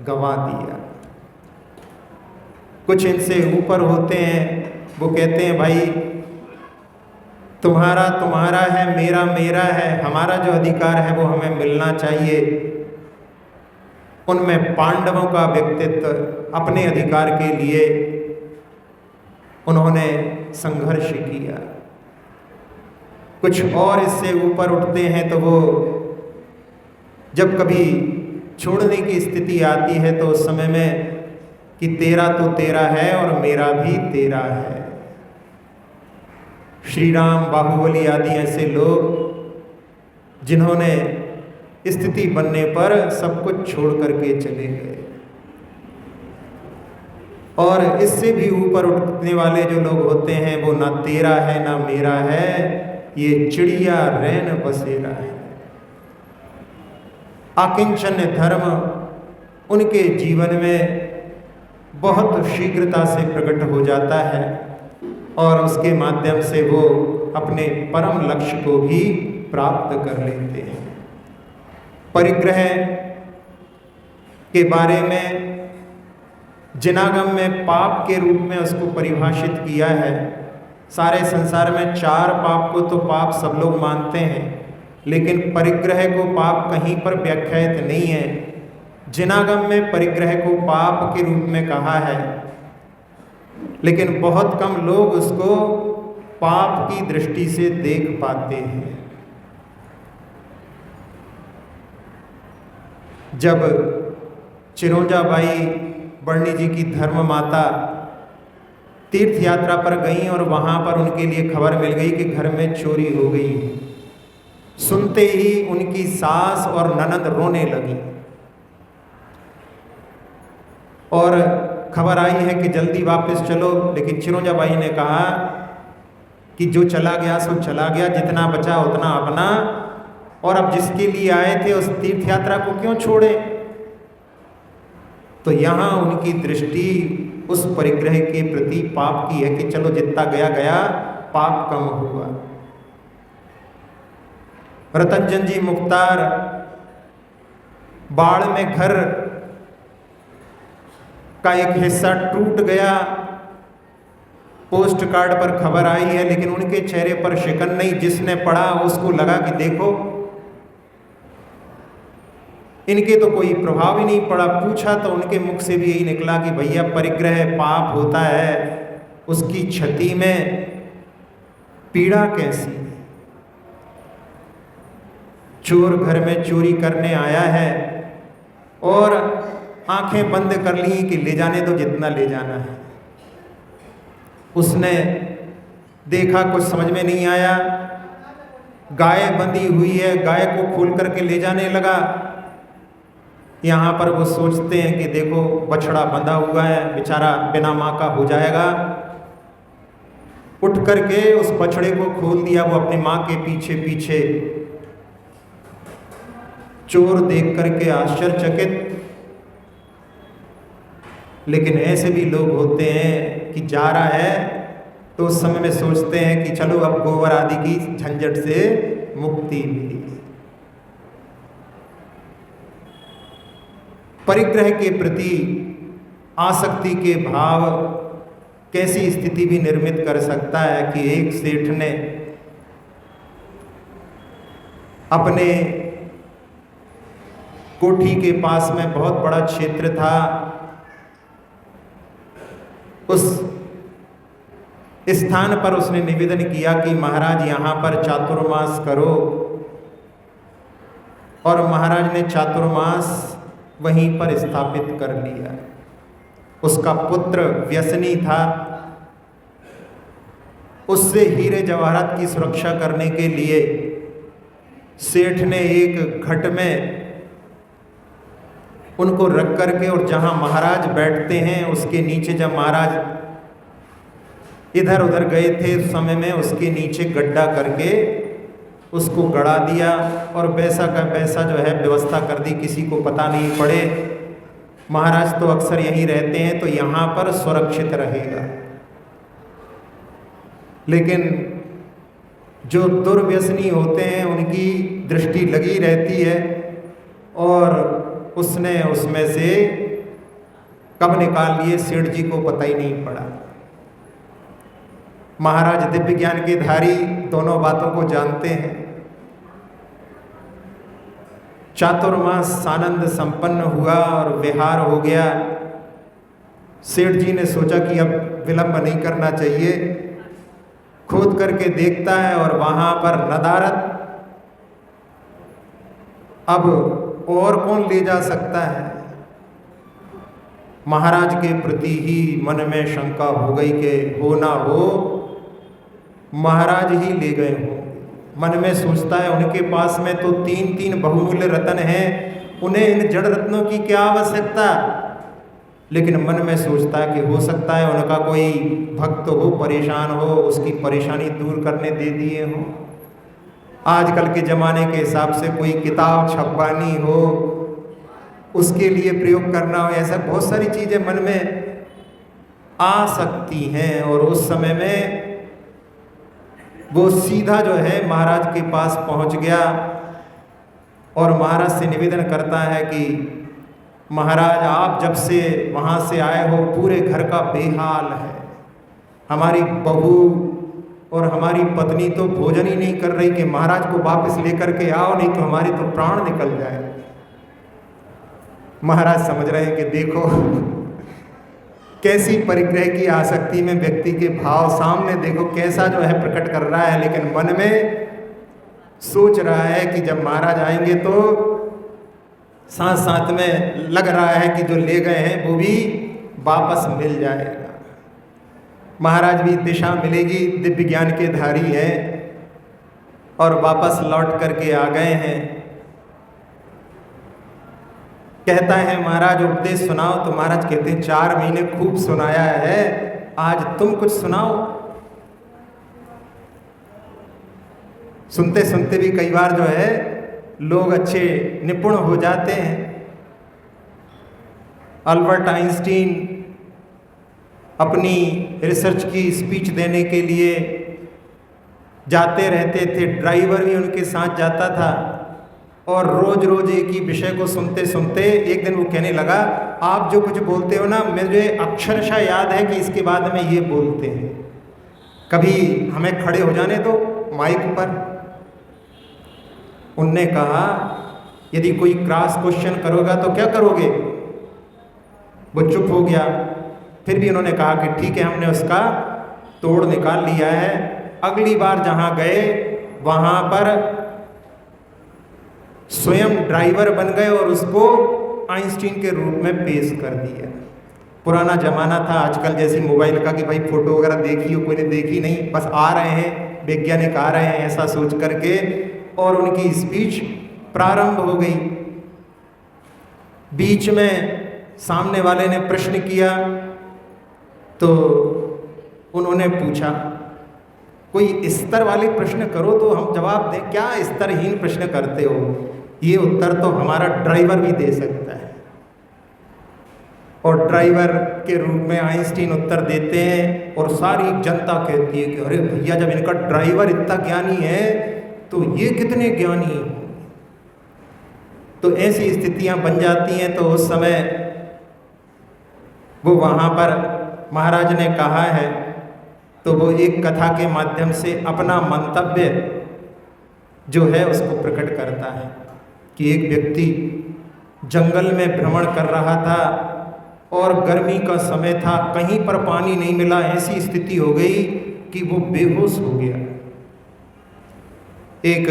गंवा दिया। कुछ इनसे ऊपर होते हैं, वो कहते हैं भाई तुम्हारा तुम्हारा है, मेरा मेरा है, हमारा जो अधिकार है वो हमें मिलना चाहिए। उनमें पांडवों का व्यक्तित्व अपने अधिकार के लिए उन्होंने संघर्ष किया। कुछ और इससे ऊपर उठते हैं तो वो जब कभी छोड़ने की स्थिति आती है तो उस समय में कि तेरा तो तेरा है और मेरा भी तेरा है। श्री राम, बाहुबली आदि ऐसे लोग जिन्होंने स्थिति बनने पर सब कुछ छोड़ करके चले गए। और इससे भी ऊपर उठने वाले जो लोग होते हैं वो ना तेरा है ना मेरा है, ये चिड़िया रैन बसेरा है। आकिंचन धर्म उनके जीवन में बहुत शीघ्रता से प्रकट हो जाता है और उसके माध्यम से वो अपने परम लक्ष्य को भी प्राप्त कर लेते हैं। परिग्रह के बारे में जिनागम में पाप के रूप में उसको परिभाषित किया है। सारे संसार में 4 पाप को तो पाप सब लोग मानते हैं, लेकिन परिग्रह को पाप कहीं पर व्याख्यात नहीं है। जिनागम में परिग्रह को पाप के रूप में कहा है, लेकिन बहुत कम लोग उसको पाप की दृष्टि से देख पाते हैं। जब चिरोंजाबाई बरनी जी की धर्म माता तीर्थ यात्रा पर गईं और वहां पर उनके लिए खबर मिल गई कि घर में चोरी हो गई, सुनते ही उनकी सास और ननद रोने लगी और खबर आई है कि जल्दी वापस चलो। लेकिन चिरोंजाबाई ने कहा कि जो चला गया सो चला गया, जितना बचा उतना अपना, और अब जिसके लिए आए थे उस तीर्थ यात्रा को क्यों छोड़े। तो यहाँ उनकी दृष्टि उस परिग्रह के प्रति पाप की है कि चलो जितना गया गया, पाप कम हुआ। रतनचंद जी मुख्तार, बाढ़ में घर का एक हिस्सा टूट गया, पोस्ट कार्ड पर खबर आई है, लेकिन उनके चेहरे पर शिकन नहीं। जिसने पढ़ा उसको लगा कि देखो इनके तो कोई प्रभाव ही नहीं पड़ा। पूछा तो उनके मुख से भी यही निकला कि भैया परिग्रह पाप होता है, उसकी क्षति में पीड़ा कैसी। चोर घर में चोरी करने आया है और आंखें बंद कर ली कि ले जाने दो जितना ले जाना है। उसने देखा, कुछ समझ में नहीं आया, गाय बंधी हुई है, गाय को खोल करके ले जाने लगा। यहाँ पर वो सोचते हैं कि देखो बछड़ा बंधा हुआ है, बेचारा बिना माँ का हो जाएगा। उठ करके उस बछड़े को खोल दिया। वो अपनी माँ के पीछे पीछे, चोर देख करके आश्चर्यचकित। लेकिन ऐसे भी लोग होते हैं कि जा रहा है तो उस समय में सोचते हैं कि चलो अब गोबर आदि की झंझट से मुक्ति मिली। परिग्रह के प्रति आसक्ति के भाव कैसी स्थिति भी निर्मित कर सकता है कि एक सेठ ने अपने कोठी के पास में बहुत बड़ा क्षेत्र था, उस स्थान पर उसने निवेदन किया कि महाराज यहाँ पर चातुर्मास करो, और महाराज ने चातुर्मास वहीं पर स्थापित कर लिया। उसका पुत्र व्यसनी था, उससे हीरे जवाहरात की सुरक्षा करने के लिए सेठ ने एक घट में उनको रख करके, और जहां महाराज बैठते हैं उसके नीचे, जब महाराज इधर उधर गए थे उस समय में उसके नीचे गड्ढा करके उसको गड़ा दिया, और वैसा का वैसा जो है व्यवस्था कर दी, किसी को पता नहीं पड़े। महाराज तो अक्सर यहीं रहते हैं तो यहाँ पर सुरक्षित रहेगा। लेकिन जो दुर्व्यसनी होते हैं उनकी दृष्टि लगी रहती है, और उसने उसमें से कब निकाल लिए सेठ जी को पता ही नहीं पड़ा। महाराज दिव्य ज्ञान के धारी दोनों बातों को जानते हैं। चातुर्मास सानंद संपन्न हुआ और विहार हो गया। सेठ जी ने सोचा कि अब विलंब नहीं करना चाहिए, खोद करके देखता है और वहां पर नदारत, अब और कौन ले जा सकता है। महाराज के प्रति ही मन में शंका हो गई कि हो ना हो महाराज ही ले गए हों। मन में सोचता है उनके पास में तो 3-3 बहुमूल्य रत्न हैं, उन्हें इन जड़ रत्नों की क्या आवश्यकता। लेकिन मन में सोचता है कि हो सकता है उनका कोई भक्त हो, परेशान हो, उसकी परेशानी दूर करने दे दिए हो। आजकल के ज़माने के हिसाब से कोई किताब छपवानी हो, उसके लिए प्रयोग करना हो, ऐसा बहुत सारी चीज़ें मन में आ सकती हैं। और उस समय में वो सीधा जो है महाराज के पास पहुंच गया और महाराज से निवेदन करता है कि महाराज आप जब से वहाँ से आए हो पूरे घर का बेहाल है, हमारी बहू और हमारी पत्नी तो भोजन ही नहीं कर रही कि महाराज को वापस लेकर के आओ, नहीं तो हमारे तो प्राण निकल जाए। महाराज समझ रहे हैं कि देखो कैसी परिग्रह की आसक्ति में व्यक्ति के भाव सामने देखो कैसा जो है प्रकट कर रहा है, लेकिन मन में सोच रहा है कि जब महाराज आएंगे तो साथ साथ में लग रहा है कि जो ले गए हैं वो भी वापस मिल जाएगा। महाराज भी दिशा मिलेगी, दिव्य ज्ञान के धारी हैं और वापस लौट करके आ गए हैं। कहता है महाराज उपदेश सुनाओ, तो महाराज कहते हैं 4 महीने खूब सुनाया है, आज तुम कुछ सुनाओ। सुनते सुनते भी कई बार जो है लोग अच्छे निपुण हो जाते हैं। अल्बर्ट आइंस्टीन अपनी रिसर्च की स्पीच देने के लिए जाते रहते थे, ड्राइवर भी उनके साथ जाता था और रोज रोज एक ही विषय को सुनते सुनते एक दिन वो कहने लगा, आप जो कुछ बोलते हो ना मुझे अक्षरशः याद है कि इसके बाद में ये बोलते हैं, कभी हमें खड़े हो जाने दो माइक पर। उनने कहा यदि कोई क्रॉस क्वेश्चन करोगा तो क्या करोगे। वो चुप हो गया, फिर भी उन्होंने कहा कि ठीक है हमने उसका तोड़ निकाल लिया है। अगली बार जहाँ गए वहाँ पर स्वयं ड्राइवर बन गए और उसको आइंस्टीन के रूप में पेश कर दिया। पुराना जमाना था, आजकल जैसी मोबाइल का कि भाई फोटो वगैरह देखी हो, कोई ने देखी नहीं, बस आ रहे हैं वैज्ञानिक आ रहे हैं ऐसा सोच करके, और उनकी स्पीच प्रारंभ हो गई। बीच में सामने वाले ने प्रश्न किया तो उन्होंने पूछा कोई स्तर वाले प्रश्न करो तो हम जवाब दें, क्या स्तरहीन प्रश्न करते हो। ये उत्तर तो हमारा ड्राइवर भी दे सकता है। और ड्राइवर के रूप में आइंस्टीन उत्तर देते हैं और सारी जनता कहती है कि अरे भैया जब इनका ड्राइवर इतना ज्ञानी है तो ये कितने ज्ञानी हैं। तो ऐसी स्थितियां बन जाती हैं। तो उस समय वो वहाँ पर महाराज ने कहा है तो वो एक कथा के माध्यम से अपना मंतव्य जो है उसको प्रकट करता है कि एक व्यक्ति जंगल में भ्रमण कर रहा था और गर्मी का समय था, कहीं पर पानी नहीं मिला, ऐसी स्थिति हो गई कि वो बेहोश हो गया। एक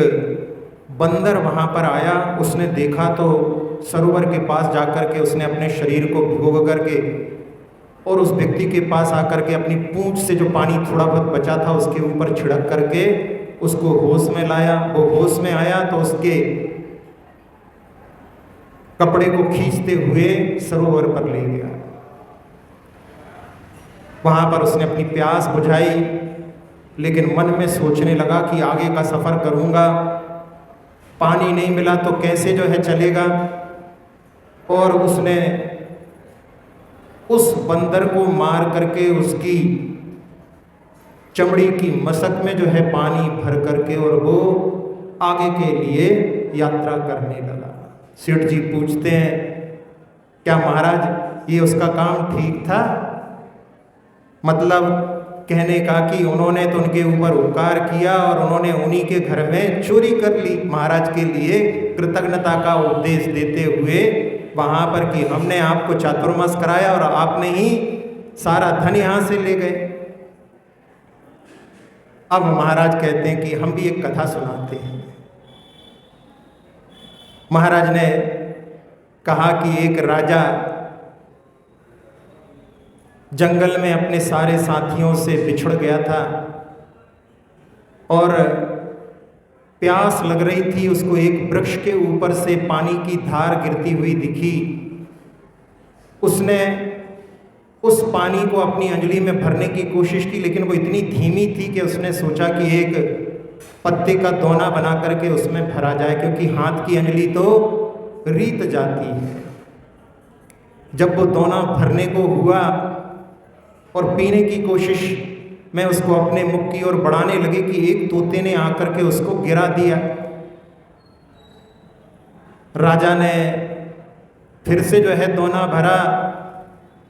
बंदर वहाँ पर आया, उसने देखा तो सरोवर के पास जाकर के उसने अपने शरीर को भिगो करके और उस व्यक्ति के पास आकर के अपनी पूंछ से जो पानी थोड़ा बहुत बचा था उसके ऊपर छिड़क करके उसको होश में लाया। वो होश में आया तो उसके कपड़े को खींचते हुए सरोवर पर ले गया। वहाँ पर उसने अपनी प्यास बुझाई, लेकिन मन में सोचने लगा कि आगे का सफ़र करूँगा, पानी नहीं मिला तो कैसे जो है चलेगा। और उसने उस बंदर को मार करके उसकी चमड़ी की मशक में जो है पानी भर करके और वो आगे के लिए यात्रा करने लगा। सेठ जी पूछते हैं, क्या महाराज ये उसका काम ठीक था? मतलब कहने का कि उन्होंने तो उनके ऊपर उपकार किया और उन्होंने उन्हीं के घर में चोरी कर ली। महाराज के लिए कृतज्ञता का उपदेश देते हुए वहाँ पर कि हमने आपको चातुर्मास कराया और आपने ही सारा धन यहाँ से ले गए। अब महाराज कहते हैं कि हम भी एक कथा सुनाते हैं। महाराज ने कहा कि एक राजा जंगल में अपने सारे साथियों से बिछड़ गया था और प्यास लग रही थी। उसको एक वृक्ष के ऊपर से पानी की धार गिरती हुई दिखी। उसने उस पानी को अपनी अंजलि में भरने की कोशिश की, लेकिन वो इतनी धीमी थी कि उसने सोचा कि एक पत्ते का दोना बना करके उसमें भरा जाए, क्योंकि हाथ की अंजलि तो रीत जाती है। जब वो दोना भरने को हुआ और पीने की कोशिश में उसको अपने मुख की ओर बढ़ाने लगे कि एक तोते ने आकर के उसको गिरा दिया। राजा ने फिर से जो है दोना भरा,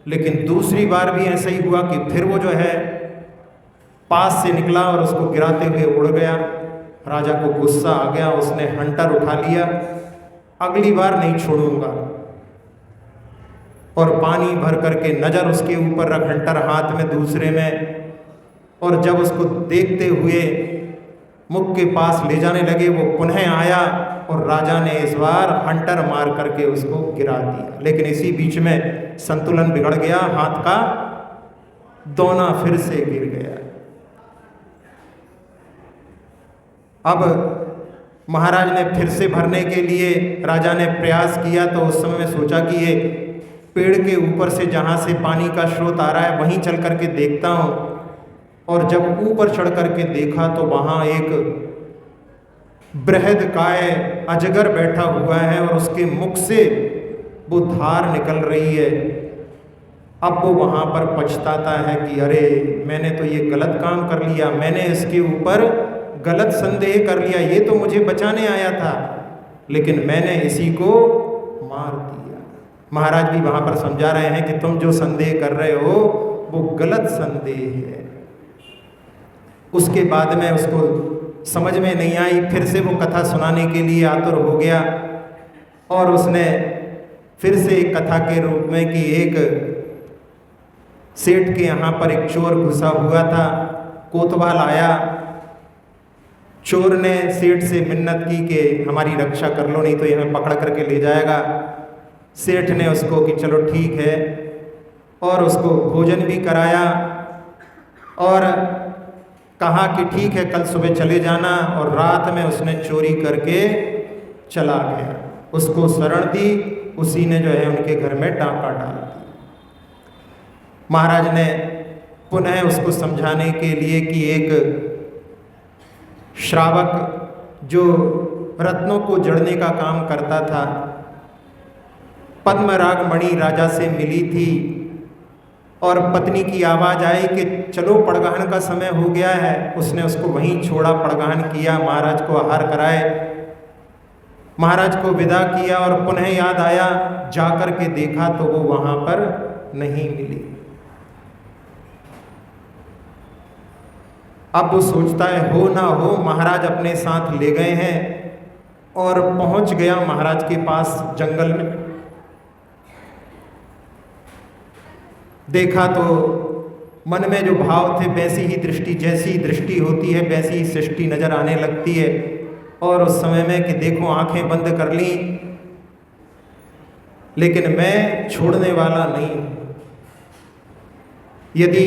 लेकिन दूसरी बार भी ऐसा ही हुआ कि फिर वो जो है पास से निकला और उसको गिराते हुए उड़ गया। राजा को गुस्सा आ गया, उसने हंटर उठा लिया, अगली बार नहीं छोड़ूंगा। और पानी भर करके नज़र उसके ऊपर रख, हंटर हाथ में दूसरे में, और जब उसको देखते हुए मुख के पास ले जाने लगे, वो पुनः आया और राजा ने इस बार हंटर मार करके उसको गिरा दिया। लेकिन इसी बीच में संतुलन बिगड़ गया, हाथ का दोना फिर से गिर गया। अब महाराज ने फिर से भरने के लिए राजा ने प्रयास किया, तो उस समय में सोचा कि ये पेड़ के ऊपर से जहाँ से पानी का स्रोत आ रहा है वहीं चल करके देखता हूँ। और जब ऊपर चढ़ करके देखा तो वहाँ एक बृहद काय अजगर बैठा हुआ है और उसके मुख से वो धार निकल रही है। अब वो वहाँ पर पछताता है कि अरे मैंने तो ये गलत काम कर लिया, मैंने इसके ऊपर गलत संदेह कर लिया, ये तो मुझे बचाने आया था लेकिन मैंने इसी को मार दिया। महाराज भी वहाँ पर समझा रहे हैं कि तुम जो संदेह कर रहे हो वो गलत संदेह है। उसके बाद में उसको समझ में नहीं आई, फिर से वो कथा सुनाने के लिए आतुर हो गया और उसने फिर से एक कथा के रूप में कि एक सेठ के यहाँ पर एक चोर घुसा हुआ था। कोतवाल आया, चोर ने सेठ से मिन्नत की कि हमारी रक्षा कर लो, नहीं तो ये हमें पकड़ करके ले जाएगा। सेठ ने उसको कि चलो ठीक है, और उसको भोजन भी कराया और कहा कि ठीक है कल सुबह चले जाना, और रात में उसने चोरी करके चला गया। उसको शरण दी, उसी ने जो है उनके घर में डाका डाल दिया। महाराज ने पुनः उसको समझाने के लिए कि एक श्रावक जो रत्नों को जड़ने का काम करता था, पद्मराग मणि राजा से मिली थी और पत्नी की आवाज़ आई कि चलो पड़गहन का समय हो गया है। उसने उसको वहीं छोड़ा, पड़गहन किया, महाराज को आहार कराए, महाराज को विदा किया और पुनः याद आया, जाकर के देखा तो वो वहाँ पर नहीं मिली। अब वो सोचता है हो ना हो महाराज अपने साथ ले गए हैं, और पहुंच गया महाराज के पास जंगल में। देखा तो मन में जो भाव थे वैसी ही दृष्टि, जैसी दृष्टि होती है वैसी ही सृष्टि नजर आने लगती है। और उस समय में कि देखो आंखें बंद कर ली, लेकिन मैं छोड़ने वाला नहीं हूं। यदि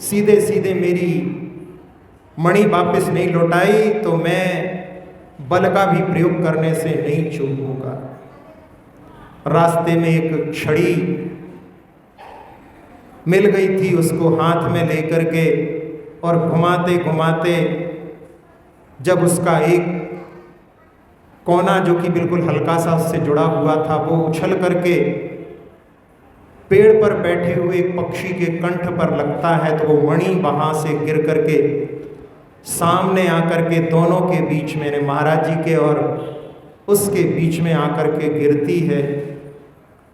सीधे सीधे मेरी मणि वापस नहीं लौटाई तो मैं बल का भी प्रयोग करने से नहीं चूकूंगा। रास्ते में एक छड़ी मिल गई थी, उसको हाथ में लेकर के और घुमाते घुमाते जब उसका एक कोना जो कि बिल्कुल हल्का सा उससे जुड़ा हुआ था वो उछल करके पेड़ पर बैठे हुए एक पक्षी के कंठ पर लगता है, तो वो मणि वहां से गिर करके सामने आकर के दोनों के बीच में, महाराज जी के और उसके बीच में आकर के गिरती है।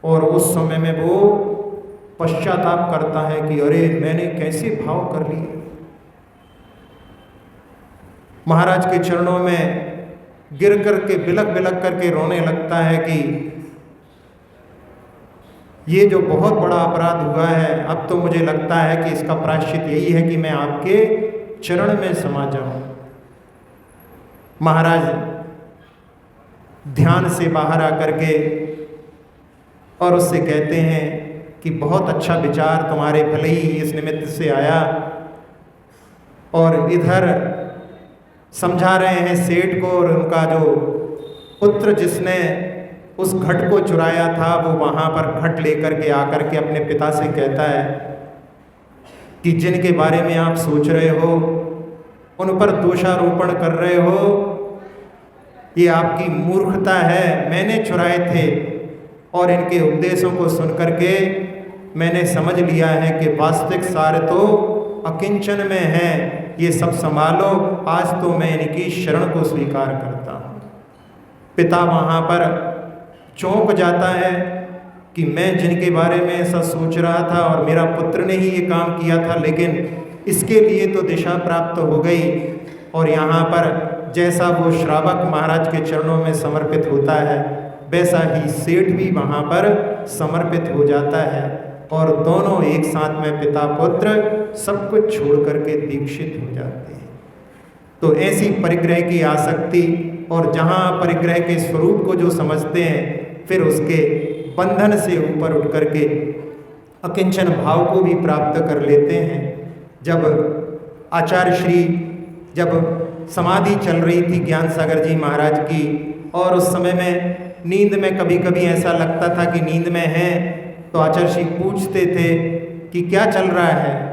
और उस समय में वो पश्चाताप करता है कि अरे मैंने कैसे भाव कर लिए। महाराज के चरणों में गिर करके बिलक बिलक करके रोने लगता है कि ये जो बहुत बड़ा अपराध हुआ है, अब तो मुझे लगता है कि इसका प्रायश्चित यही है कि मैं आपके चरण में समा जाऊं। महाराज ध्यान से बाहर आकर के और उससे कहते हैं कि बहुत अच्छा विचार तुम्हारे भले ही इस निमित्त से आया, और इधर समझा रहे हैं सेठ को, और उनका जो पुत्र जिसने उस घट को चुराया था वो वहाँ पर घट लेकर के आकर के अपने पिता से कहता है कि जिनके बारे में आप सोच रहे हो, उन पर दोषारोपण कर रहे हो, ये आपकी मूर्खता है। मैंने चुराए थे और इनके उपदेशों को सुन करके मैंने समझ लिया है कि वास्तविक सार तो अकिंचन में है, ये सब संभालो, आज तो मैं इनकी शरण को स्वीकार करता हूँ। पिता वहाँ पर चौंक जाता है कि मैं जिनके बारे में ऐसा सोच रहा था और मेरा पुत्र ने ही ये काम किया था, लेकिन इसके लिए तो दिशा प्राप्त हो गई। और यहाँ पर जैसा वो श्रावक महाराज के चरणों में समर्पित होता है, वैसा ही सेठ भी वहाँ पर समर्पित हो जाता है, और दोनों एक साथ में पिता पुत्र सब कुछ छोड़ करके दीक्षित हो जाते हैं। तो ऐसी परिग्रह की आसक्ति, और जहाँ परिग्रह के स्वरूप को जो समझते हैं, फिर उसके बंधन से ऊपर उठ करके अकिंचन भाव को भी प्राप्त कर लेते हैं। जब आचार्य श्री जब समाधि चल रही थी ज्ञान सागर जी महाराज की, और उस समय में नींद में कभी कभी ऐसा लगता था कि नींद में है, तो आचार्य श्री पूछते थे कि क्या चल रहा है।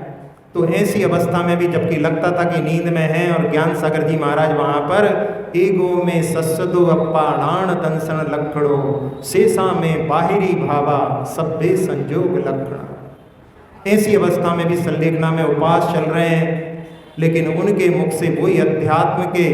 तो ऐसी अवस्था में भी जबकि लगता था कि नींद में है, और ज्ञान सागर जी महाराज वहाँ पर एगो में सस्सदो अप्पाणान दंसन लक्षणो शेषा में बाहिरी भावा सभ्य संजोग लक्षण। ऐसी अवस्था में भी संलेखना में उपास चल रहे हैं, लेकिन उनके मुख से वही अध्यात्म के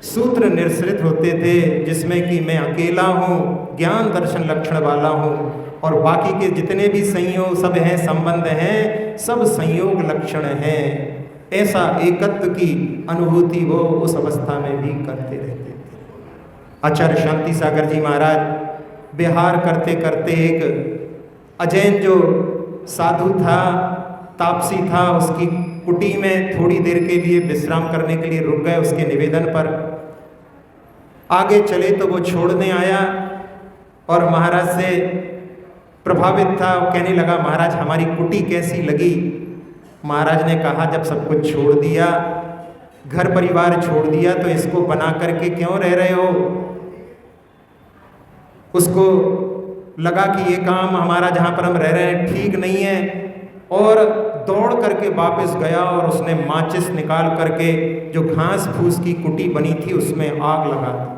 सूत्र निरसृत होते थे जिसमें कि मैं अकेला हूँ, ज्ञान दर्शन लक्षण वाला हूँ, और बाकी के जितने भी संयोग सब हैं, संबंध हैं, सब संयोग लक्षण हैं। ऐसा एकत्व की अनुभूति वो उस अवस्था में भी करते रहते थे। आचार्य शांति सागर जी महाराज विहार करते करते एक अजैन जो साधु था, तापसी था, उसकी कुटी में थोड़ी देर के लिए विश्राम करने के लिए रुक गए। उसके निवेदन पर आगे चले तो वो छोड़ने आया और महाराज से प्रभावित था। कहने लगा, महाराज हमारी कुटी कैसी लगी? महाराज ने कहा, जब सब कुछ छोड़ दिया, घर परिवार छोड़ दिया, तो इसको बना करके क्यों रह रहे हो? उसको लगा कि ये काम हमारा जहाँ पर हम रह रहे हैं ठीक नहीं है, और दौड़ करके वापस गया और उसने माचिस निकाल करके जो घास फूस की कुटी बनी थी उसमें आग लगा दी।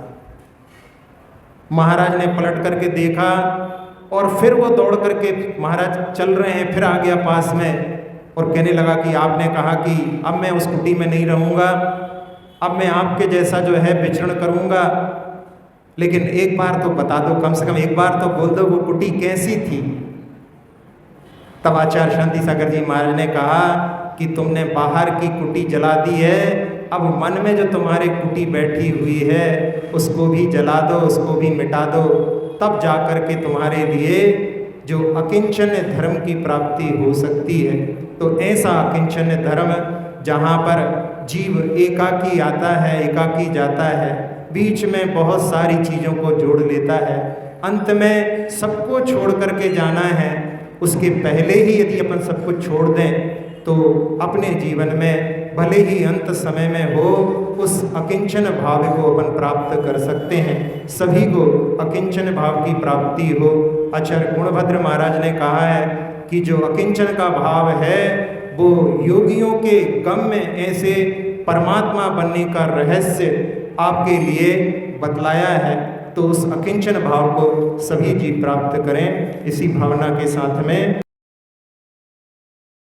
महाराज ने पलट करके देखा और फिर वो दौड़ करके, महाराज चल रहे हैं, फिर आ गया पास में और कहने लगा कि आपने कहा कि अब मैं उस कुटी में नहीं रहूँगा, अब मैं आपके जैसा जो है विचरण करूँगा, लेकिन एक बार तो बता दो, कम से कम एक बार तो बोल दो वो कुटी कैसी थी। तब आचार्य शांति सागर जी महाराज ने कहा कि तुमने बाहर की कुटी जला दी है, अब मन में जो तुम्हारे कुटी बैठी हुई है उसको भी जला दो, उसको भी मिटा दो, तब जा कर के तुम्हारे लिए जो अकिंचन धर्म की प्राप्ति हो सकती है। तो ऐसा अकिंचन धर्म जहाँ पर जीव एकाकी आता है, एकाकी जाता है, बीच में बहुत सारी चीज़ों को जोड़ लेता है, अंत में सबको छोड़ करके जाना है, उसके पहले ही यदि अपन सब कुछ छोड़ दें तो अपने जीवन में भले ही अंत समय में हो, उस अकिंचन भाव को अपन प्राप्त कर सकते हैं। सभी को अकिंचन भाव की प्राप्ति हो। आचार्य गुणभद्र महाराज ने कहा है कि जो अकिंचन का भाव है वो योगियों के गम में ऐसे परमात्मा बनने का रहस्य आपके लिए बतलाया है। तो उस अकिंचन भाव को सभी जी प्राप्त करें। इसी भावना के साथ में